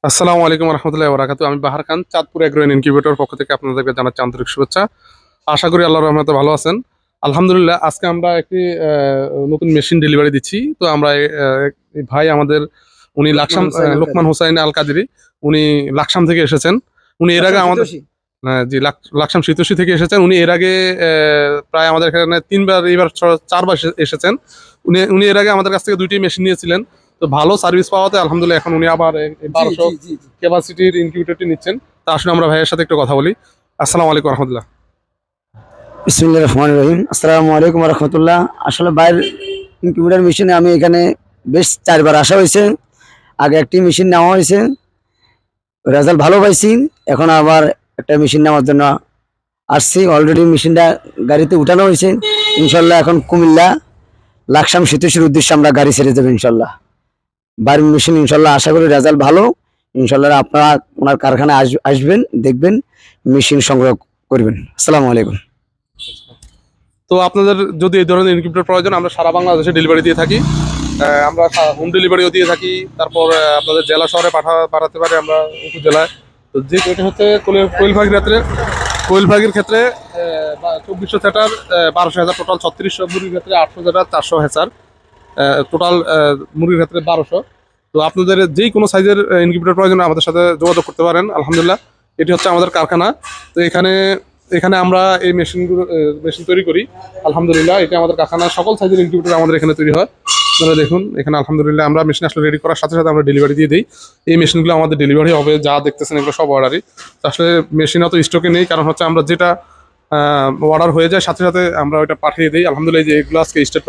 আসসালামু আলাইকুম রহমতুল্লাহি ওয়া বারাকাতুহু। আমি বাহার খান, চাঁদপুর এগ্রো এন্ড ইনকিউবেটর পক্ষ থেকে আপনাদেরকে জানাচ্ছি আন্তরিক শুভেচ্ছা। আশা করি আল্লাহর রহমতে ভালো আছেন। আলহামদুলিল্লাহ, আজকে আমরা একটি নতুন মেশিন ডেলিভারি দিচ্ছি। তো আমরা এই ভাই আমাদের, উনি লোকমান হোসাইন আল কাদেরী, উনি লাকসাম থেকে এসেছেন। উনি এর আগে আমাদের জি লাকসাম শীতোষী থেকে এসেছেন। উনি এর আগে প্রায় আমাদের এখানে 3বার, এইবার 4বার এসেছেন। উনি এর আগে আমাদের কাছ থেকে 2টি মেশিন নিয়েছিলেন। তো ভালো সার্ভিস পাওয়াতে আলহামদুলিল্লাহ এখন উনি আবার 1200 ক্যাপাসিটির ইনকিউবেটরটি নিচ্ছেন। তা আসলে আমরা ভাইয়ের সাথে একটু কথা বলি। আসসালামু আলাইকুম রহমতুল্লাহ। বিসমিল্লাহির রহমানির রহিম। আসসালামু আলাইকুম রহমতুল্লাহ। আসলে বাইরের ইনকিউবেটর মেশিনে আমি এখানে বেশ 4বার আসা হয়েছে। আগে একটি মেশিন নেওয়া হয়েছে, রেজাল্ট ভালো পাইছি। এখন আবার একটা মেশিন নেওয়ার জন্য আসছি। অলরেডি মেশিনটা গাড়িতে উঠানো হয়েছে। ইনশাল্লাহ এখন কুমিল্লা লাকসাম শীতোষীর উদ্দেশ্যে আমরা গাড়ি ছেড়ে দেবো ইনশাল্লাহ। বাইরের মেশিন ইনশাল্লাহ আশা করি রেজাল্ট ভালো। ইনশাল্লাহ আপনারা ওনার কারখানায় আসবেন, দেখবেন, মেশিন সংগ্রহ করবেন। আসসালামু আলাইকুম। তো আপনাদের যদি এই ধরনের ইনকিউবেটর প্রয়োজন, আমরা সারা বাংলাদেশে ডেলিভারি দিয়ে থাকি। আমরা হোম ডেলিভারিও দিয়ে থাকি। তারপর আপনাদের জেলা শহরে পাঠাতে পারি আমরা, উপজেলায়। তো যে এটা হচ্ছে কোয়েল পাখির ক্ষেত্রে 2400 সেটার 12,000, টোটাল 3600 মুরগির ক্ষেত্রে 800 সেটার 400 হেচার, টোটাল মুরগির ক্ষেত্রে 1200। তো আপনাদের যেই কোনো সাইজের ইনকিউবেটর প্রয়োজন আমাদের সাথে যোগাযোগ করতে পারেন। আলহামদুলিল্লাহ, এটি হচ্ছে আমাদের কারখানা। তো এখানে আমরা এই মেশিন তৈরি করি। আলহামদুলিল্লাহ, এটা আমাদের কারখানার সকল সাইজের ইনকিউবেটর আমাদের এখানে তৈরি হয়। আপনারা দেখুন এখানে আলহামদুলিল্লাহ আমরা মেশিন আসলে রেডি করার সাথে সাথে আমরা ডেলিভারি দিয়ে দিই। এই মেশিনগুলো আমাদের ডেলিভারি হবে, যা দেখতেছেন এগুলো সব অর্ডারই। আসলে মেশিন অত স্টকে নেই, কারণ হচ্ছে আমরা যেটা অর্ডার হয়ে যায় সাথে সাথে আমরা ওইটা পাঠিয়ে দিই। আলহামদুলিল্লাহ, যে এগুলো আজকে স্টেট